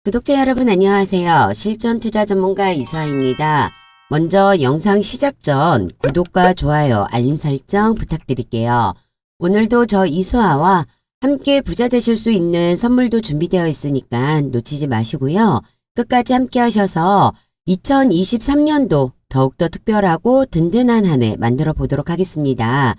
구독자 여러분 안녕하세요. 실전 투자 전문가 이수아입니다. 먼저 영상 시작 전 구독과 좋아요, 알림 설정 부탁드릴게요. 오늘도 저 이수아와 함께 부자 되실 수 있는 선물도 준비되어 있으니까 놓치지 마시고요. 끝까지 함께 하셔서 2023년도 더욱더 특별하고 든든한 한 해 만들어 보도록 하겠습니다.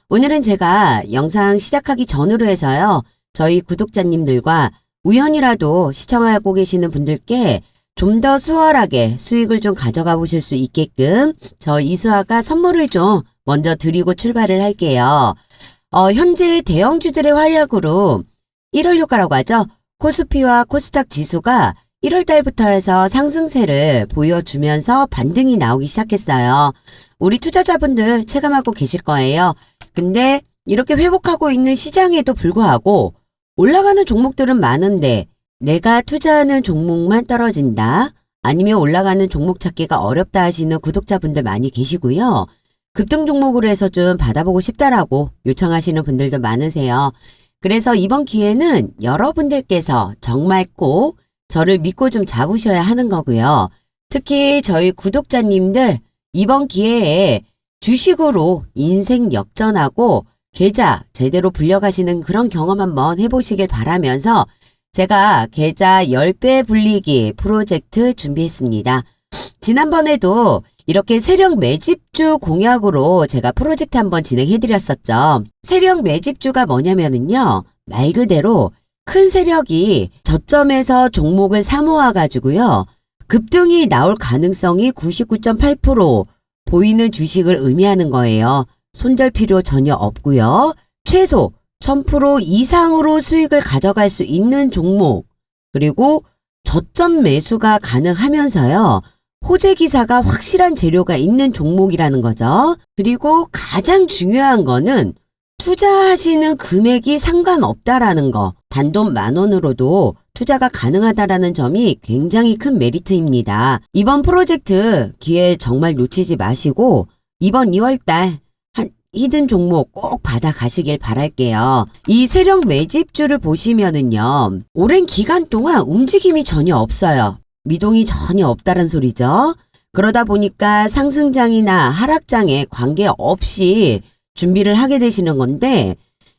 오늘은 제가 영상 시작하기 전으로 해서요. 저희 구독자님들과 우연이라도 시청하고 계시는 분들께 좀 더 수월하게 수익을 좀 가져가 보실 수 있게끔 저 이수아가 선물을 좀 먼저 드리고 출발을 할게요. 현재 대형주들의 활약으로 1월 효과라고 하죠. 코스피와 코스닥 지수가 1월 달부터 해서 상승세를 보여주면서 반등이 나오기 시작했어요. 우리 투자자분들 체감하고 계실 거예요. 근데 이렇게 회복하고 있는 시장에도 불구하고 올라가는 종목들은 많은데 내가 투자하는 종목만 떨어진다? 아니면 올라가는 종목 찾기가 어렵다 하시는 구독자분들 많이 계시고요. 급등 종목으로 해서 좀 받아보고 싶다라고 요청하시는 분들도 많으세요. 그래서 이번 기회는 여러분들께서 정말 꼭 저를 믿고 좀 잡으셔야 하는 거고요. 특히 저희 구독자님들 이번 기회에 주식으로 인생 역전하고 계좌 제대로 불려가시는 그런 경험 한번 해보시길 바라면서 제가 계좌 10배 불리기 프로젝트 준비했습니다. 지난번에도 이렇게 세력 매집주 공약으로 제가 프로젝트 한번 진행해드렸었죠. 세력 매집주가 뭐냐면은요. 말 그대로 큰 세력이 저점에서 종목을 사모아가지고요. 급등이 나올 가능성이 99.8% 보이는 주식을 의미하는 거예요. 손절 필요 전혀 없고요. 최소 1000% 이상으로 수익을 가져갈 수 있는 종목, 그리고 저점 매수가 가능하면서요. 호재 기사가 확실한 재료가 있는 종목이라는 거죠. 그리고 가장 중요한 거는 투자하시는 금액이 상관없다라는 거. 단돈 10,000원으로도 투자가 가능하다라는 점이 굉장히 큰 메리트입니다. 이번 프로젝트 기회 정말 놓치지 마시고 이번 2월달 히든 종목 꼭 받아 가시길 바랄게요. 이 세력 매집주를 보시면은요. 오랜 기간 동안 움직임이 전혀 없어요. 미동이 전혀 없다는 소리죠. 그러다 보니까 상승장이나 하락장에 관계없이 준비를 하게 되시는 건데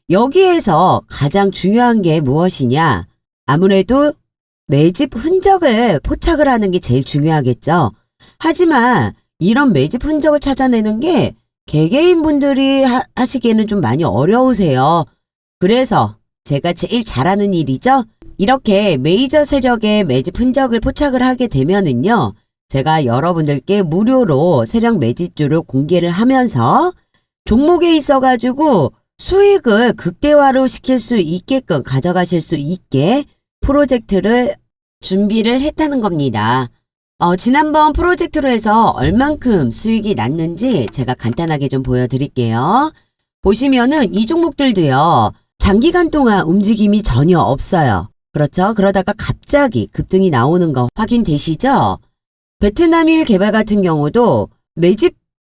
여기에서 가장 중요한 게 무엇이냐? 아무래도 매집 흔적을 포착을 하는 게 제일 중요하겠죠. 하지만 이런 매집 흔적을 찾아내는 게 개개인분들이 하시기에는 좀 많이 어려우세요. 그래서 제가 제일 잘하는 일이죠. 이렇게 메이저 세력의 매집 흔적을 포착을 하게 되면은요. 제가 여러분들께 무료로 세력 매집주를 공개를 하면서 종목에 있어가지고 수익을 극대화로 시킬 수 있게끔 가져가실 수 있게 프로젝트를 준비를 했다는 겁니다. 지난번 프로젝트로 해서 얼만큼 수익이 났는지 제가 간단하게 좀 보여드릴게요. 보시면은 이 종목들도요. 장기간 동안 움직임이 전혀 없어요. 그렇죠? 그러다가 갑자기 급등이 나오는 거 확인되시죠? 베트남일 개발 같은 경우도 매집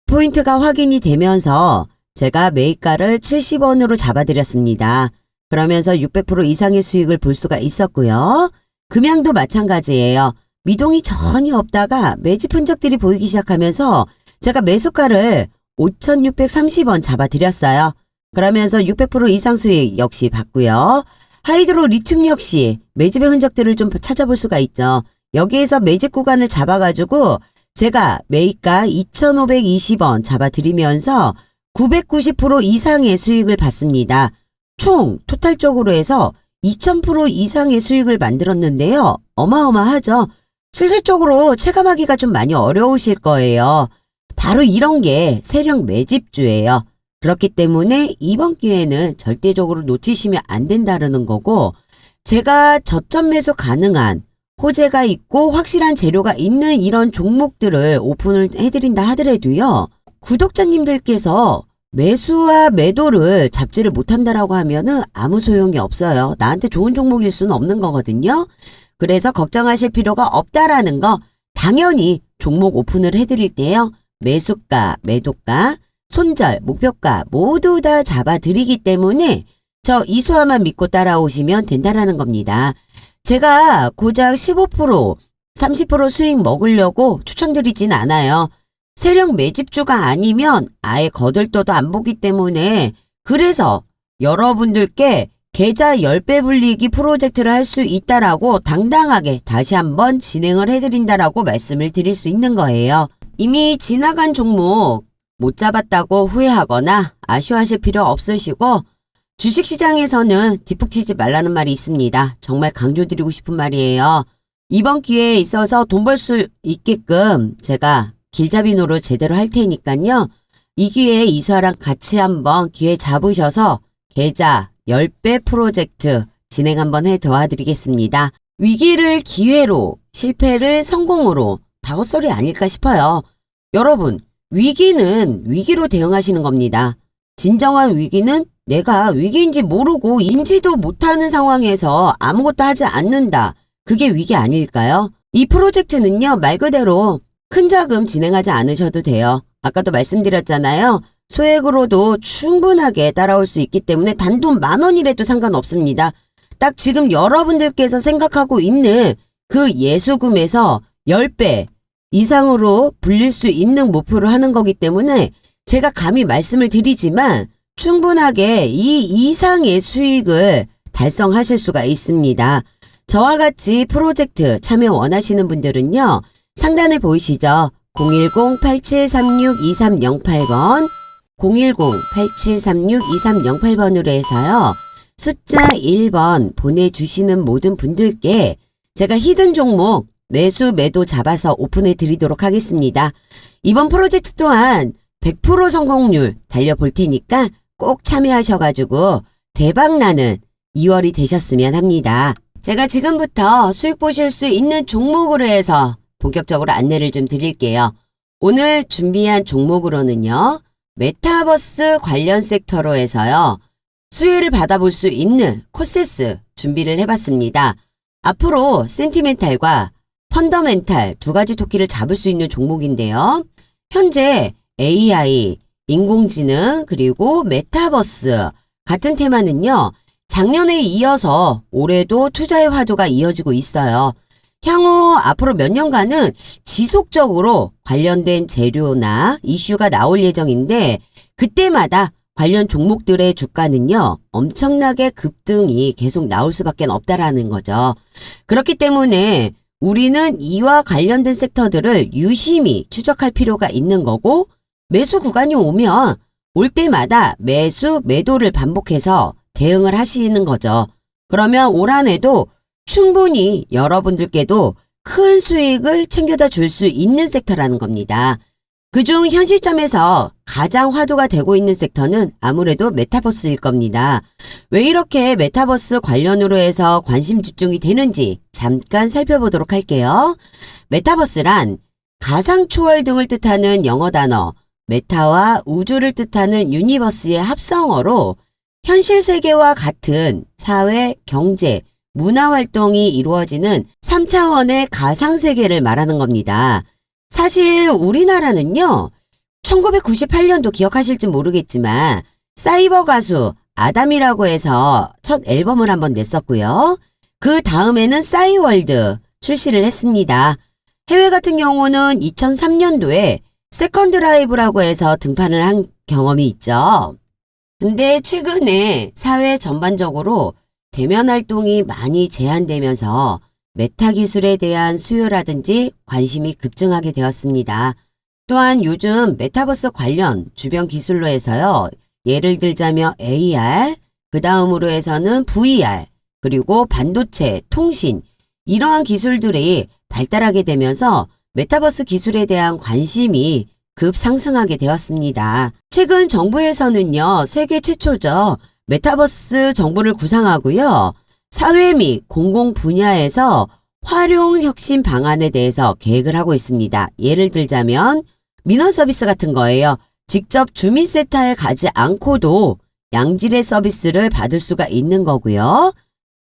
포인트가 확인이 되면서 제가 매입가를 70원으로 잡아드렸습니다. 그러면서 600% 이상의 수익을 볼 수가 있었고요. 금양도 마찬가지예요. 미동이 전혀 없다가 매집 흔적들이 보이기 시작하면서 제가 매수가를 5,630원 잡아드렸어요. 그러면서 600% 이상 수익 역시 봤고요. 하이드로 리튬 역시 매집의 흔적들을 좀 찾아볼 수가 있죠. 여기에서 매집 구간을 잡아가지고 제가 매입가 2,520원 잡아드리면서 990% 이상의 수익을 봤습니다. 총 토탈적으로 해서 2,000% 이상의 수익을 만들었는데요. 어마어마하죠. 실질적으로 체감하기가 좀 많이 어려우실 거예요. 바로 이런 게 세력 매집주예요. 그렇기 때문에 이번 기회는 절대적으로 놓치시면 안 된다는 거고 제가 저점 매수 가능한 호재가 있고 확실한 재료가 있는 이런 종목들을 오픈을 해드린다 하더라도요. 구독자님들께서 매수와 매도를 잡지를 못한다라고 하면은 아무 소용이 없어요. 나한테 좋은 종목일 수는 없는 거거든요. 그래서 걱정하실 필요가 없다라는 거 당연히 종목 오픈을 해드릴 때요. 매수가, 매도가, 손절, 목표가 모두 다 잡아드리기 때문에 저 이수아만 믿고 따라오시면 된다라는 겁니다. 제가 고작 15%, 30% 수익 먹으려고 추천드리진 않아요. 세력 매집주가 아니면 아예 거들떠도 안 보기 때문에 그래서 여러분들께 계좌 10배 불리기 프로젝트를 할 수 있다라고 당당하게 다시 한번 진행을 해드린다라고 말씀을 드릴 수 있는 거예요. 이미 지나간 종목 못 잡았다고 후회하거나 아쉬워하실 필요 없으시고 주식시장에서는 뒷북 치지 말라는 말이 있습니다. 정말 강조드리고 싶은 말이에요. 이번 기회에 있어서 돈 벌 수 있게끔 제가 길잡이 노릇 제대로 할 테니까요. 이 기회에 이수아랑 같이 한번 기회 잡으셔서 계좌 10배 프로젝트 진행 한번 해 도와드리겠습니다. 위기를 기회로, 실패를 성공으로 다 헛소리 아닐까 싶어요. 여러분, 위기는 위기로 대응하시는 겁니다. 진정한 위기는 내가 위기인지 모르고 인지도 못하는 상황에서 아무것도 하지 않는다. 그게 위기 아닐까요? 이 프로젝트는요, 말 그대로 큰 자금 진행하지 않으셔도 돼요. 아까도 말씀드렸잖아요. 소액으로도 충분하게 따라올 수 있기 때문에 단돈 10,000원이라도 상관없습니다. 딱 지금 여러분들께서 생각하고 있는 그 예수금에서 10배 이상으로 불릴 수 있는 목표로 하는 거기 때문에 제가 감히 말씀을 드리지만 충분하게 이 이상의 수익을 달성하실 수가 있습니다. 저와 같이 프로젝트 참여 원하시는 분들은요. 상단에 보이시죠? 010-8736-2308번 010-8736-2308번으로 해서요. 숫자 1번 보내주시는 모든 분들께 제가 히든 종목 매수 매도 잡아서 오픈해 드리도록 하겠습니다. 이번 프로젝트 또한 100% 성공률 달려볼 테니까 꼭 참여하셔가지고 대박나는 2월이 되셨으면 합니다. 제가 지금부터 수익 보실 수 있는 종목으로 해서 본격적으로 안내를 좀 드릴게요. 오늘 준비한 종목으로는요. 메타버스 관련 섹터로 해서요. 수혜를 받아볼 수 있는 코세스 준비를 해봤습니다. 앞으로 센티멘탈과 펀더멘탈 두 가지 토끼를 잡을 수 있는 종목인데요. 현재 AI, 인공지능 그리고 메타버스 같은 테마는요. 작년에 이어서 올해도 투자의 화두가 이어지고 있어요. 향후 앞으로 몇 년간은 지속적으로 관련된 재료나 이슈가 나올 예정인데 그때마다 관련 종목들의 주가는요. 엄청나게 급등이 계속 나올 수밖에 없다라는 거죠. 그렇기 때문에 우리는 이와 관련된 섹터들을 유심히 추적할 필요가 있는 거고 매수 구간이 오면 올 때마다 매수, 매도를 반복해서 대응을 하시는 거죠. 그러면 올 한해도 충분히 여러분들께도 큰 수익을 챙겨다 줄 수 있는 섹터라는 겁니다. 그중 현 시점에서 가장 화두가 되고 있는 섹터는 아무래도 메타버스일 겁니다. 왜 이렇게 메타버스 관련으로 해서 관심 집중이 되는지 잠깐 살펴보도록 할게요. 메타버스란 가상초월 등을 뜻하는 영어 단어, 메타와 우주를 뜻하는 유니버스의 합성어로 현실 세계와 같은 사회, 경제, 문화 활동이 이루어지는 3차원의 가상세계를 말하는 겁니다. 사실 우리나라는요. 1998년도 기억하실지 모르겠지만 사이버 가수 아담이라고 해서 첫 앨범을 한번 냈었고요. 그 다음에는 싸이월드 출시를 했습니다. 해외 같은 경우는 2003년도에 세컨드 라이브라고 해서 등판을 한 경험이 있죠. 근데 최근에 사회 전반적으로 대면 활동이 많이 제한되면서 메타 기술에 대한 수요라든지 관심이 급증하게 되었습니다. 또한 요즘 메타버스 관련 주변 기술로 해서요. 예를 들자면 AR, 그 다음으로 해서는 VR, 그리고 반도체, 통신 이러한 기술들이 발달하게 되면서 메타버스 기술에 대한 관심이 급상승하게 되었습니다. 최근 정부에서는요. 세계 최초죠. 메타버스 정부를 구상하고요. 사회 및 공공 분야에서 활용 혁신 방안에 대해서 계획을 하고 있습니다. 예를 들자면 민원 서비스 같은 거예요. 직접 주민센터에 가지 않고도 양질의 서비스를 받을 수가 있는 거고요.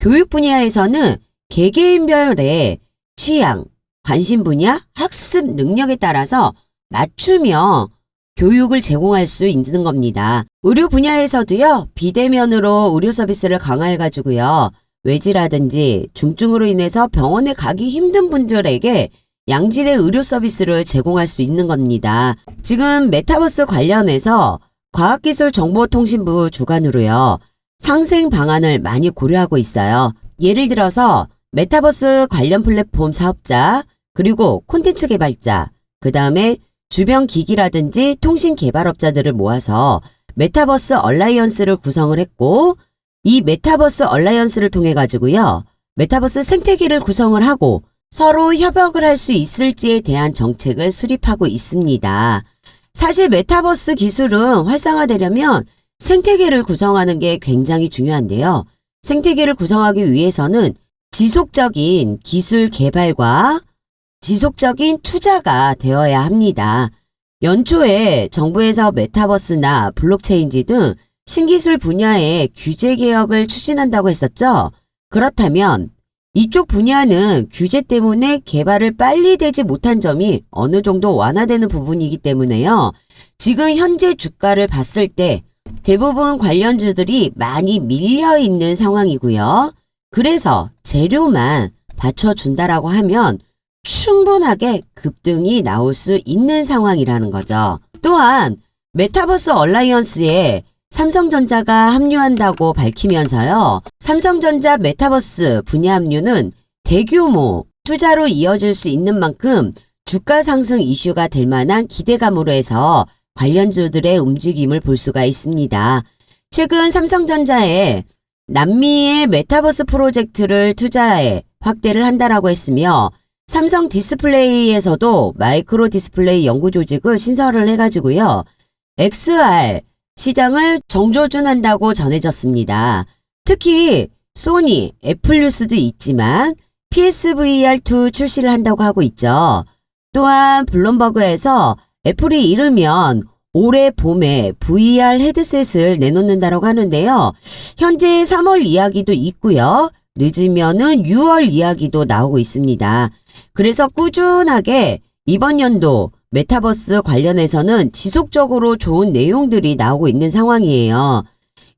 교육 분야에서는 개개인별의 취향, 관심 분야, 학습 능력에 따라서 맞춤형 교육을 제공할 수 있는 겁니다. 의료 분야에서도요. 비대면으로 의료 서비스를 강화해가지고요. 외지라든지 중증으로 인해서 병원에 가기 힘든 분들에게 양질의 의료 서비스를 제공할 수 있는 겁니다. 지금 메타버스 관련해서 과학기술정보통신부 주관으로요. 상생 방안을 많이 고려하고 있어요. 예를 들어서 메타버스 관련 플랫폼 사업자, 그리고 콘텐츠 개발자, 그 다음에 주변 기기라든지 통신 개발업자들을 모아서 메타버스 얼라이언스를 구성을 했고, 이 메타버스 얼라이언스를 통해 가지고요. 메타버스 생태계를 구성을 하고 서로 협업을 할 수 있을지에 대한 정책을 수립하고 있습니다. 사실 메타버스 기술은 활성화되려면 생태계를 구성하는 게 굉장히 중요한데요. 생태계를 구성하기 위해서는 지속적인 기술 개발과 지속적인 투자가 되어야 합니다. 연초에 정부에서 메타버스나 블록체인지 등 신기술 분야의 규제 개혁을 추진한다고 했었죠. 그렇다면 이쪽 분야는 규제 때문에 개발을 빨리 되지 못한 점이 어느 정도 완화되는 부분이기 때문에요. 지금 현재 주가를 봤을 때 대부분 관련주들이 많이 밀려 있는 상황이고요. 그래서 재료만 받쳐준다라고 하면 충분하게 급등이 나올 수 있는 상황이라는 거죠. 또한 메타버스 얼라이언스에 삼성전자가 합류한다고 밝히면서요. 삼성전자 메타버스 분야 합류는 대규모 투자로 이어질 수 있는 만큼 주가 상승 이슈가 될 만한 기대감으로 해서 관련주들의 움직임을 볼 수가 있습니다. 최근 삼성전자에 남미의 메타버스 프로젝트를 투자해 확대를 한다라고 했으며 삼성 디스플레이에서도 마이크로 디스플레이 연구 조직을 신설을 해가지고요. XR 시장을 정조준한다고 전해졌습니다. 특히 소니, 애플 뉴스도 있지만 PSVR2 출시를 한다고 하고 있죠. 또한 블룸버그에서 애플이 이르면 올해 봄에 VR 헤드셋을 내놓는다고 하는데요. 현재 3월 이야기도 있고요. 늦으면은 6월 이야기도 나오고 있습니다. 그래서 꾸준하게 이번 연도 메타버스 관련해서는 지속적으로 좋은 내용들이 나오고 있는 상황이에요.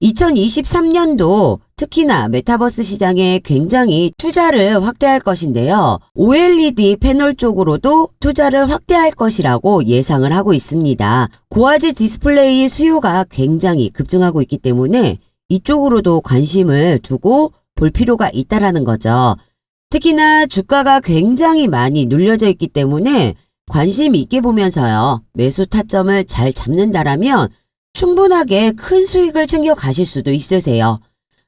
2023년도 특히나 메타버스 시장에 굉장히 투자를 확대할 것인데요. OLED 패널 쪽으로도 투자를 확대할 것이라고 예상을 하고 있습니다. 고화질 디스플레이 수요가 굉장히 급증하고 있기 때문에 이쪽으로도 관심을 두고 볼 필요가 있다라는 거죠. 특히나 주가가 굉장히 많이 눌려져 있기 때문에 관심 있게 보면서요. 매수 타점을 잘 잡는다라면 충분하게 큰 수익을 챙겨 가실 수도 있으세요.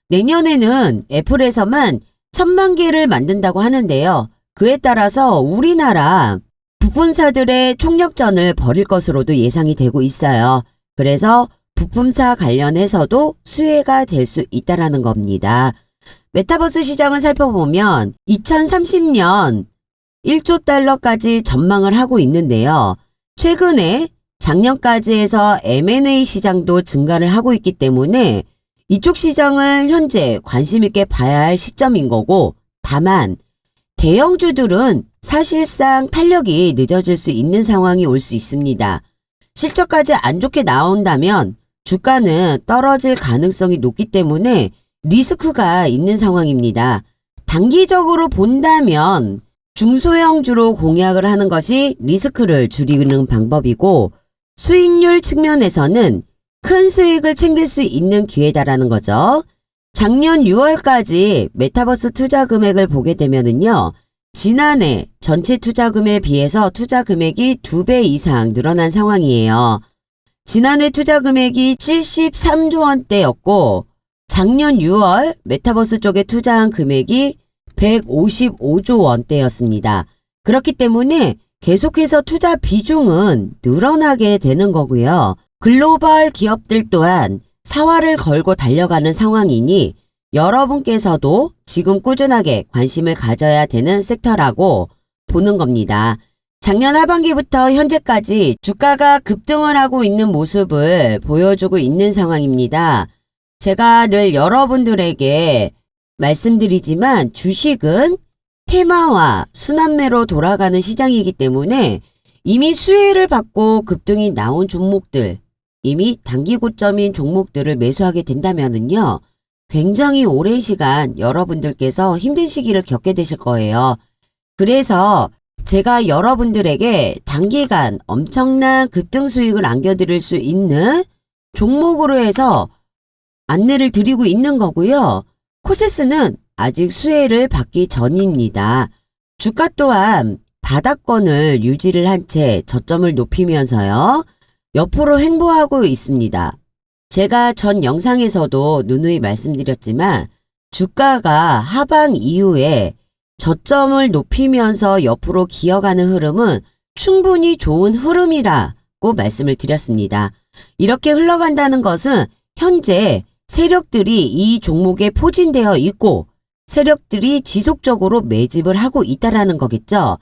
내년에는 애플에서만 1000만 개를 만든다고 하는데요. 그에 따라서 우리나라 부품사들의 총력전을 벌일 것으로도 예상이 되고 있어요. 그래서 부품사 관련해서도 수혜가 될 수 있다라는 겁니다. 메타버스 시장을 살펴보면 2030년 1조 달러까지 전망을 하고 있는데요. 최근에 작년까지 해서 M&A 시장도 증가를 하고 있기 때문에 이쪽 시장을 현재 관심 있게 봐야 할 시점인 거고, 다만 대형주들은 사실상 탄력이 늦어질 수 있는 상황이 올 수 있습니다. 실적까지 안 좋게 나온다면 주가는 떨어질 가능성이 높기 때문에 리스크가 있는 상황입니다. 단기적으로 본다면 중소형주로 공략을 하는 것이 리스크를 줄이는 방법이고, 수익률 측면에서는 큰 수익을 챙길 수 있는 기회다라는 거죠. 작년 6월까지 메타버스 투자 금액을 보게 되면은요. 지난해 전체 투자 금액에 비해서 투자 금액이 2배 이상 늘어난 상황이에요. 지난해 투자 금액이 73조 원대였고 작년 6월 메타버스 쪽에 투자한 금액이 155조 원대였습니다. 그렇기 때문에 계속해서 투자 비중은 늘어나게 되는 거고요. 글로벌 기업들 또한 사활을 걸고 달려가는 상황이니 여러분께서도 지금 꾸준하게 관심을 가져야 되는 섹터라고 보는 겁니다. 작년 하반기부터 현재까지 주가가 급등을 하고 있는 모습을 보여주고 있는 상황입니다. 제가 늘 여러분들에게 말씀드리지만 주식은 테마와 순환매로 돌아가는 시장이기 때문에 이미 수혜를 받고 급등이 나온 종목들, 이미 단기 고점인 종목들을 매수하게 된다면은요, 굉장히 오랜 시간 여러분들께서 힘든 시기를 겪게 되실 거예요. 그래서 제가 여러분들에게 단기간 엄청난 급등 수익을 안겨드릴 수 있는 종목으로 해서 안내를 드리고 있는 거고요. 코세스는 아직 수혜를 받기 전입니다. 주가 또한 바닥권을 유지를 한 채 저점을 높이면서요. 옆으로 횡보하고 있습니다. 제가 전 영상에서도 누누이 말씀드렸지만 주가가 하방 이후에 저점을 높이면서 옆으로 기어가는 흐름은 충분히 좋은 흐름이라고 말씀을 드렸습니다. 이렇게 흘러간다는 것은 현재 세력들이 이 종목에 포진되어 있고 세력들이 지속적으로 매집을 하고 있다라는 거겠죠.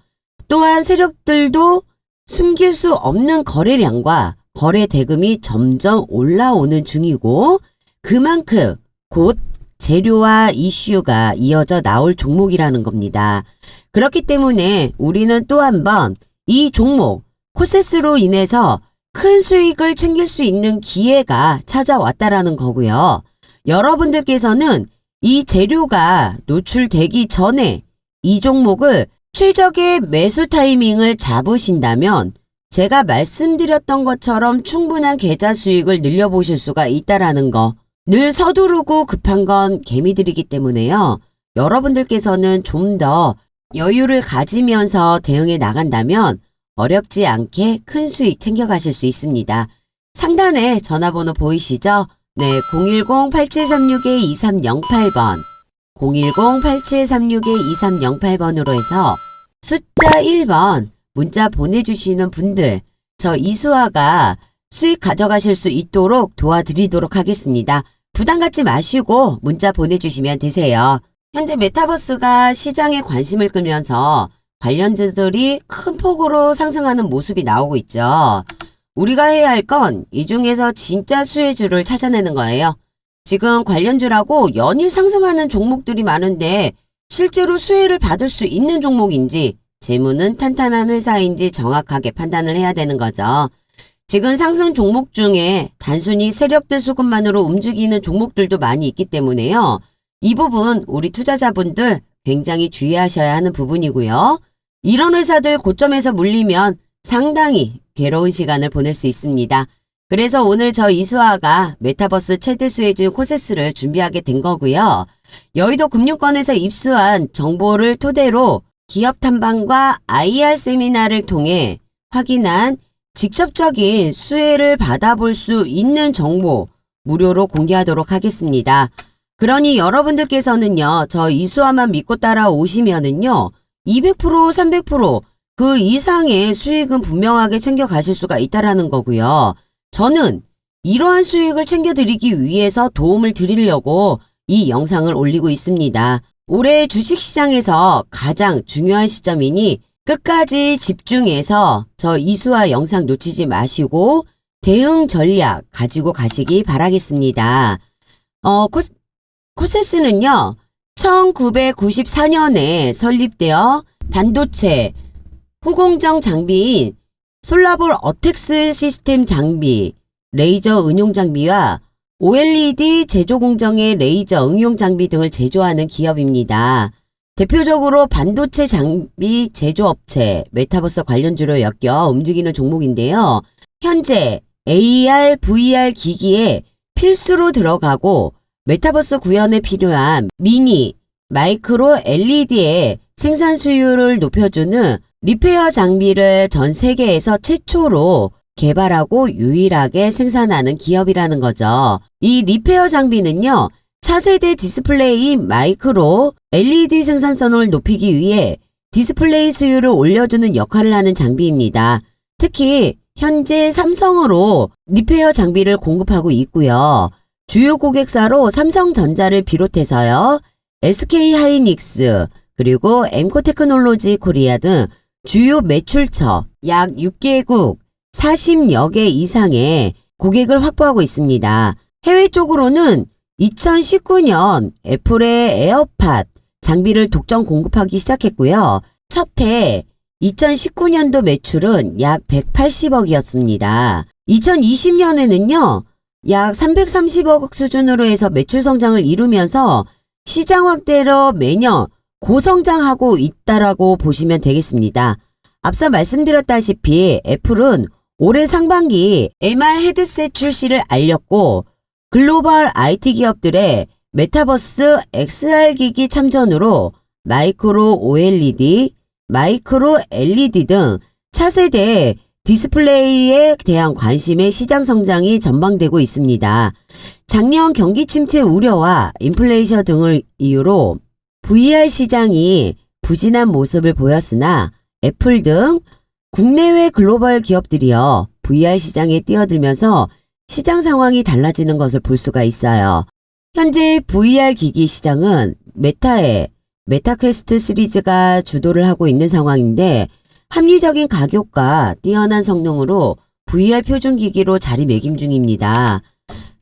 또한 세력들도 숨길 수 없는 거래량과 거래 대금이 점점 올라오는 중이고 그만큼 곧 재료와 이슈가 이어져 나올 종목이라는 겁니다. 그렇기 때문에 우리는 또 한 번 이 종목 코세스로 인해서 큰 수익을 챙길 수 있는 기회가 찾아왔다라는 거고요. 여러분들께서는 이 재료가 노출되기 전에 이 종목을 최적의 매수 타이밍을 잡으신다면 제가 말씀드렸던 것처럼 충분한 계좌 수익을 늘려보실 수가 있다라는 거. 늘 서두르고 급한 건 개미들이기 때문에요. 여러분들께서는 좀 더 여유를 가지면서 대응해 나간다면 어렵지 않게 큰 수익 챙겨가실 수 있습니다. 상단에 전화번호 보이시죠? 네, 010-8736-2308번 010-8736-2308번으로 해서 숫자 1번 문자 보내주시는 분들 저 이수아가 수익 가져가실 수 있도록 도와드리도록 하겠습니다. 부담 갖지 마시고 문자 보내주시면 되세요. 현재 메타버스가 시장에 관심을 끌면서 관련주들이 큰 폭으로 상승하는 모습이 나오고 있죠. 우리가 해야 할 건 이 중에서 진짜 수혜주를 찾아내는 거예요. 지금 관련주라고 연일 상승하는 종목들이 많은데 실제로 수혜를 받을 수 있는 종목인지 재무는 탄탄한 회사인지 정확하게 판단을 해야 되는 거죠. 지금 상승 종목 중에 단순히 세력들 수급만으로 움직이는 종목들도 많이 있기 때문에요. 이 부분 우리 투자자분들 굉장히 주의하셔야 하는 부분이고요. 이런 회사들 고점에서 물리면 상당히 괴로운 시간을 보낼 수 있습니다. 그래서 오늘 저 이수아가 메타버스 최대 수혜주 코세스를 준비하게 된 거고요. 여의도 금융권에서 입수한 정보를 토대로 기업 탐방과 IR 세미나를 통해 확인한 직접적인 수혜를 받아볼 수 있는 정보 무료로 공개하도록 하겠습니다. 그러니 여러분들께서는요, 저 이수아만 믿고 따라오시면은요, 200%, 300%, 그 이상의 수익은 분명하게 챙겨가실 수가 있다라는 거고요. 저는 이러한 수익을 챙겨드리기 위해서 도움을 드리려고 이 영상을 올리고 있습니다. 올해 주식시장에서 가장 중요한 시점이니 끝까지 집중해서 저 이수아 영상 놓치지 마시고 대응 전략 가지고 가시기 바라겠습니다. 코세스는요, 1994년에 설립되어 반도체 후공정 장비인 솔라볼 어택스 시스템 장비, 레이저 응용 장비와 OLED 제조 공정의 레이저 응용 장비 등을 제조하는 기업입니다. 대표적으로 반도체 장비 제조업체, 메타버스 관련주로 엮여 움직이는 종목인데요. 현재 AR, VR 기기에 필수로 들어가고 메타버스 구현에 필요한 미니, 마이크로 LED의 생산 수율을 높여주는 리페어 장비를 전 세계에서 최초로 개발하고 유일하게 생산하는 기업이라는 거죠. 이 리페어 장비는요, 차세대 디스플레이 마이크로 LED 생산성을 높이기 위해 디스플레이 수율을 올려주는 역할을 하는 장비입니다. 특히 현재 삼성으로 리페어 장비를 공급하고 있고요. 주요 고객사로 삼성전자를 비롯해서요, SK하이닉스, 그리고 엠코테크놀로지 코리아 등 주요 매출처 약 6개국 40여 개 이상의 고객을 확보하고 있습니다. 해외 쪽으로는 2019년 애플의 에어팟 장비를 독점 공급하기 시작했고요. 첫해 2019년도 매출은 약 180억이었습니다. 2020년에는요. 약 330억 수준으로 해서 매출 성장을 이루면서 시장 확대로 매년 고성장하고 있다라고 보시면 되겠습니다. 앞서 말씀드렸다시피 애플은 올해 상반기 MR 헤드셋 출시를 알렸고 글로벌 IT 기업들의 메타버스 XR 기기 참전으로 마이크로 OLED, 마이크로 LED 등 차세대 디스플레이에 대한 관심의 시장 성장이 전망되고 있습니다. 작년 경기 침체 우려와 인플레이션 등을 이유로 VR 시장이 부진한 모습을 보였으나 애플 등 국내외 글로벌 기업들이요 VR 시장에 뛰어들면서 시장 상황이 달라지는 것을 볼 수가 있어요. 현재 VR 기기 시장은 메타의 메타퀘스트 시리즈가 주도를 하고 있는 상황인데 합리적인 가격과 뛰어난 성능으로 VR 표준기기로 자리매김 중입니다.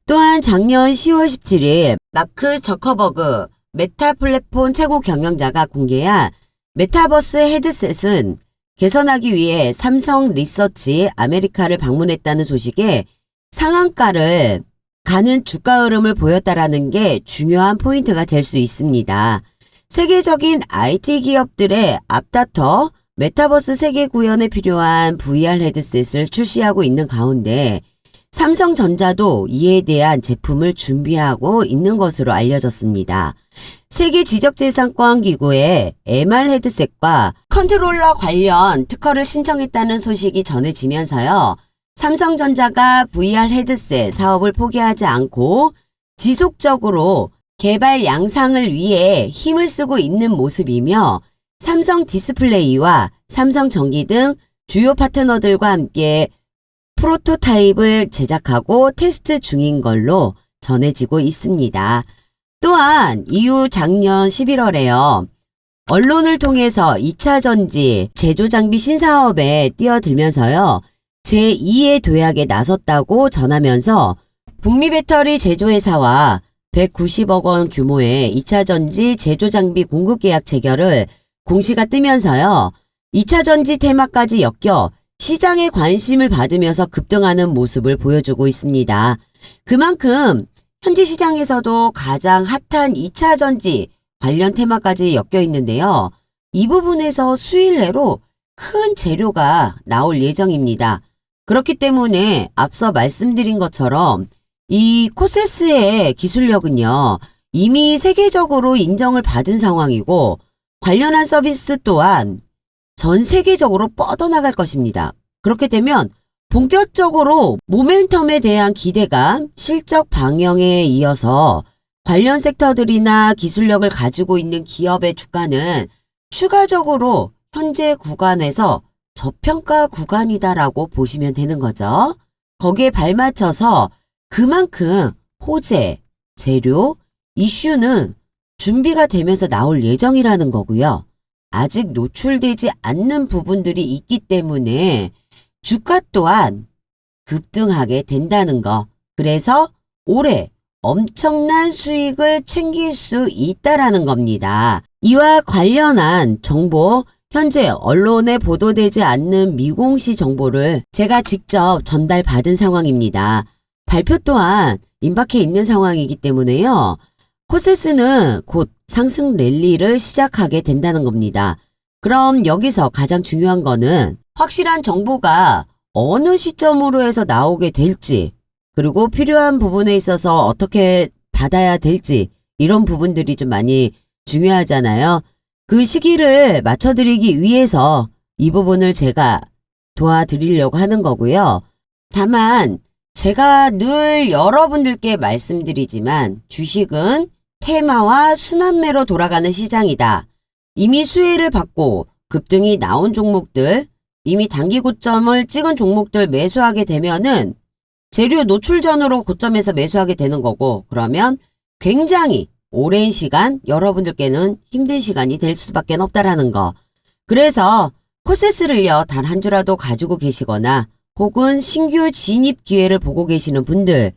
또한 작년 10월 17일 마크 저커버그 메타 플랫폼 최고 경영자가 공개한 메타버스 헤드셋은 개선하기 위해 삼성 리서치 아메리카를 방문했다는 소식에 상한가를 가는 주가 흐름을 보였다라는 게 중요한 포인트가 될 수 있습니다. 세계적인 IT 기업들의 앞다퉈 메타버스 세계 구현에 필요한 VR 헤드셋을 출시하고 있는 가운데 삼성전자도 이에 대한 제품을 준비하고 있는 것으로 알려졌습니다. 세계 지적재산권 기구에 MR 헤드셋과 컨트롤러 관련 특허를 신청했다는 소식이 전해지면서요. 삼성전자가 VR 헤드셋 사업을 포기하지 않고 지속적으로 개발 양상을 위해 힘을 쓰고 있는 모습이며 삼성 디스플레이와 삼성전기 등 주요 파트너들과 함께 프로토타입을 제작하고 테스트 중인 걸로 전해지고 있습니다. 또한 이후 작년 11월에요. 언론을 통해서 2차 전지 제조장비 신사업에 뛰어들면서요. 제2의 도약에 나섰다고 전하면서 북미 배터리 제조회사와 190억 원 규모의 2차 전지 제조장비 공급 계약 체결을 공시가 뜨면서요. 2차 전지 테마까지 엮여 시장의 관심을 받으면서 급등하는 모습을 보여주고 있습니다. 그만큼 현지 시장에서도 가장 핫한 2차 전지 관련 테마까지 엮여 있는데요. 이 부분에서 수일 내로 큰 재료가 나올 예정입니다. 그렇기 때문에 앞서 말씀드린 것처럼 이 코세스의 기술력은요. 이미 세계적으로 인정을 받은 상황이고 관련한 서비스 또한 전 세계적으로 뻗어나갈 것입니다. 그렇게 되면 본격적으로 모멘텀에 대한 기대감, 실적 방영에 이어서 관련 섹터들이나 기술력을 가지고 있는 기업의 주가는 추가적으로 현재 구간에서 저평가 구간이다라고 보시면 되는 거죠. 거기에 발맞춰서 그만큼 호재, 재료, 이슈는 준비가 되면서 나올 예정이라는 거고요. 아직 노출되지 않는 부분들이 있기 때문에 주가 또한 급등하게 된다는 거. 그래서 올해 엄청난 수익을 챙길 수 있다라는 겁니다. 이와 관련한 정보, 현재 언론에 보도되지 않는 미공시 정보를 제가 직접 전달받은 상황입니다. 발표 또한 임박해 있는 상황이기 때문에요. 코세스는 곧 상승 랠리를 시작하게 된다는 겁니다. 그럼 여기서 가장 중요한 거는 확실한 정보가 어느 시점으로 해서 나오게 될지, 그리고 필요한 부분에 있어서 어떻게 받아야 될지, 이런 부분들이 좀 많이 중요하잖아요. 그 시기를 맞춰드리기 위해서 이 부분을 제가 도와드리려고 하는 거고요. 다만 제가 늘 여러분들께 말씀드리지만 주식은 테마와 순환매로 돌아가는 시장이다. 이미 수혜를 받고 급등이 나온 종목들, 이미 단기 고점을 찍은 종목들 매수하게 되면은 재료 노출 전으로 고점에서 매수하게 되는 거고, 그러면 굉장히 오랜 시간 여러분들께는 힘든 시간이 될 수밖에 없다라는 거. 그래서 코세스를요 단 한 주라도 가지고 계시거나 혹은 신규 진입 기회를 보고 계시는 분들,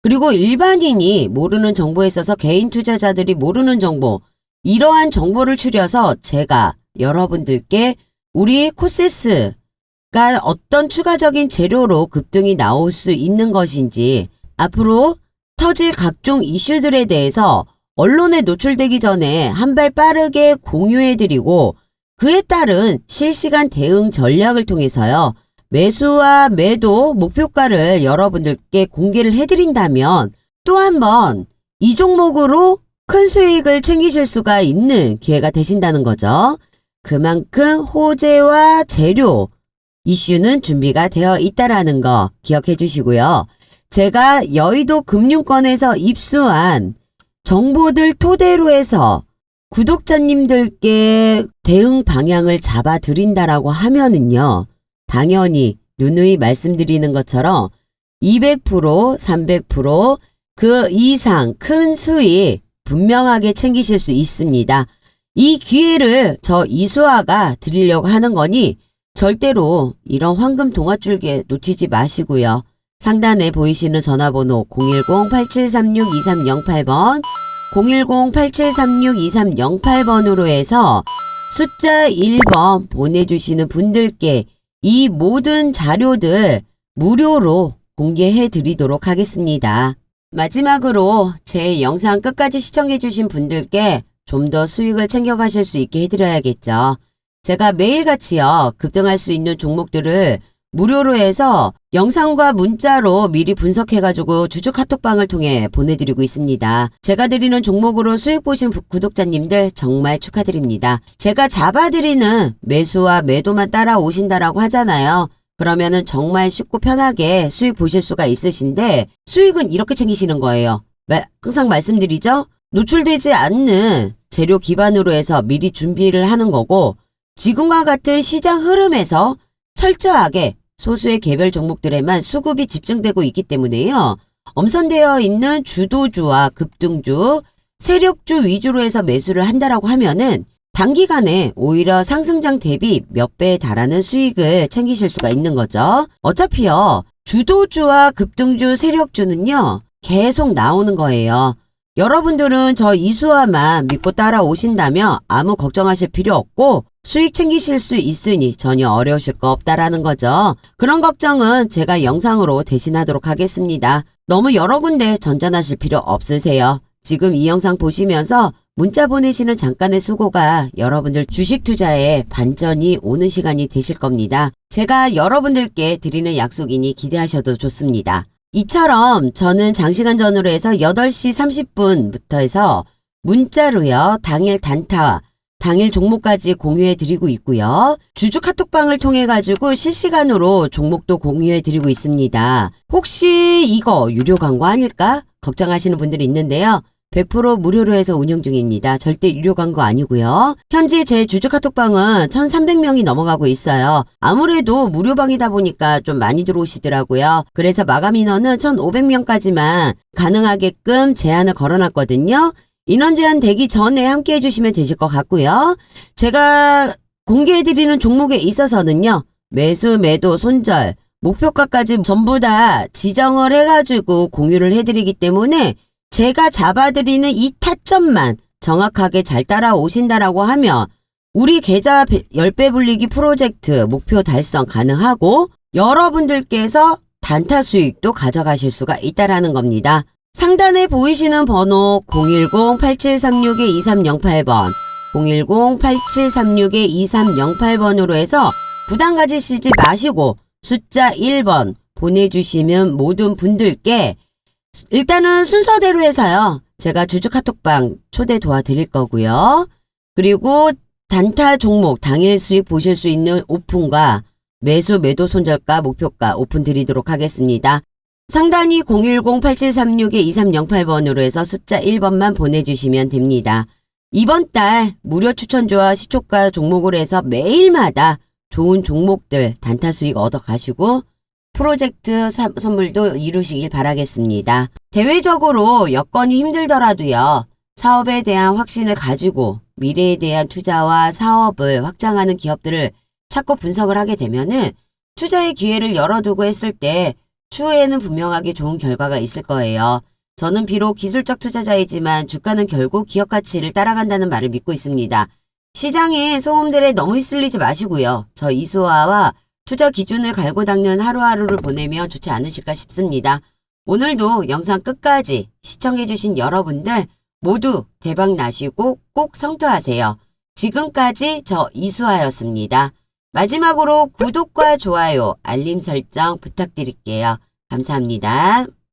그리고 일반인이 모르는 정보에 있어서 개인 투자자들이 모르는 정보, 이러한 정보를 추려서 제가 여러분들께 우리 코세스가 어떤 추가적인 재료로 급등이 나올 수 있는 것인지 앞으로 터질 각종 이슈들에 대해서 언론에 노출되기 전에 한 발 빠르게 공유해드리고 그에 따른 실시간 대응 전략을 통해서요. 매수와 매도 목표가를 여러분들께 공개를 해드린다면 또 한 번 이 종목으로 큰 수익을 챙기실 수가 있는 기회가 되신다는 거죠. 그만큼 호재와 재료, 이슈는 준비가 되어 있다라는 거 기억해 주시고요. 제가 여의도 금융권에서 입수한 정보들 토대로 해서 구독자님들께 대응 방향을 잡아 드린다라고 하면은요. 당연히 누누이 말씀드리는 것처럼 200%, 300%, 그 이상 큰 수익 분명하게 챙기실 수 있습니다. 이 기회를 저 이수아가 드리려고 하는 거니 절대로 이런 황금 동아줄기에 놓치지 마시고요. 상단에 보이시는 전화번호 010-8736-2308번 010-8736-2308번으로 해서 숫자 1번 보내주시는 분들께 이 모든 자료들 무료로 공개해 드리도록 하겠습니다. 마지막으로 제 영상 끝까지 시청해주신 분들께 좀 더 수익을 챙겨가실 수 있게 해드려야겠죠. 제가 매일같이요 급등할 수 있는 종목들을 무료로 해서 영상과 문자로 미리 분석해가지고 주주 카톡방을 통해 보내드리고 있습니다. 제가 드리는 종목으로 수익 보신 구독자님들 정말 축하드립니다. 제가 잡아드리는 매수와 매도만 따라오신다라고 하잖아요. 그러면은 정말 쉽고 편하게 수익 보실 수가 있으신데 수익은 이렇게 챙기시는 거예요. 항상 말씀드리죠. 노출되지 않는 재료 기반으로 해서 미리 준비를 하는 거고 지금과 같은 시장 흐름에서 철저하게 소수의 개별 종목들에만 수급이 집중되고 있기 때문에요. 엄선되어 있는 주도주와 급등주, 세력주 위주로 해서 매수를 한다라고 하면은 단기간에 오히려 상승장 대비 몇 배에 달하는 수익을 챙기실 수가 있는 거죠. 어차피요. 주도주와 급등주, 세력주는요. 계속 나오는 거예요. 여러분들은 저 이수아만 믿고 따라오신다면 아무 걱정하실 필요 없고 수익 챙기실 수 있으니 전혀 어려우실 거 없다라는 거죠. 그런 걱정은 제가 영상으로 대신하도록 하겠습니다. 너무 여러 군데 전전하실 필요 없으세요. 지금 이 영상 보시면서 문자 보내시는 잠깐의 수고가 여러분들 주식 투자에 반전이 오는 시간이 되실 겁니다. 제가 여러분들께 드리는 약속이니 기대하셔도 좋습니다. 이처럼 저는 장시간 전후로 해서 8시 30분부터 해서 문자로요. 당일 단타와 당일 종목까지 공유해 드리고 있고요. 주주 카톡방을 통해 가지고 실시간으로 종목도 공유해 드리고 있습니다. 혹시 이거 유료 광고 아닐까? 걱정하시는 분들이 있는데요. 100% 무료로 해서 운영 중입니다. 절대 유료 광고 아니고요. 현재 제 주주 카톡방은 1,300명이 넘어가고 있어요. 아무래도 무료방이다 보니까 좀 많이 들어오시더라고요. 그래서 마감 인원은 1,500명까지만 가능하게끔 제한을 걸어놨거든요. 인원 제한 되기 전에 함께 해주시면 되실 것 같고요. 제가 공개해드리는 종목에 있어서는요. 매수, 매도, 손절, 목표가까지 전부 다 지정을 해가지고 공유를 해드리기 때문에 제가 잡아드리는 이 타점만 정확하게 잘 따라오신다라고 하면 우리 계좌 10배 불리기 프로젝트 목표 달성 가능하고 여러분들께서 단타 수익도 가져가실 수가 있다라는 겁니다. 상단에 보이시는 번호 010-8736-2308번 010-8736-2308번으로 해서 부담 가지시지 마시고 숫자 1번 보내주시면 모든 분들께 일단은 순서대로 해서요. 제가 주주 카톡방 초대 도와드릴 거고요. 그리고 단타 종목 당일 수익 보실 수 있는 오픈과 매수 매도 손절가 목표가 오픈 드리도록 하겠습니다. 상단이 010-8736-2308번으로 해서 숫자 1번만 보내주시면 됩니다. 이번 달 무료 추천주와 시초가 종목으로 해서 매일마다 좋은 종목들 단타 수익 얻어 가시고 프로젝트 선물도 이루시길 바라겠습니다. 대외적으로 여건이 힘들더라도요. 사업에 대한 확신을 가지고 미래에 대한 투자와 사업을 확장하는 기업들을 찾고 분석을 하게 되면은 투자의 기회를 열어두고 했을 때 추후에는 분명하게 좋은 결과가 있을 거예요. 저는 비록 기술적 투자자이지만 주가는 결국 기업 가치를 따라간다는 말을 믿고 있습니다. 시장의 소음들에 너무 휩쓸리지 마시고요. 저 이수아와 투자 기준을 갈고 닦는 하루하루를 보내면 좋지 않으실까 싶습니다. 오늘도 영상 끝까지 시청해주신 여러분들 모두 대박 나시고 꼭 성투하세요. 지금까지 저 이수아였습니다. 마지막으로 구독과 좋아요, 알림 설정 부탁드릴게요. 감사합니다.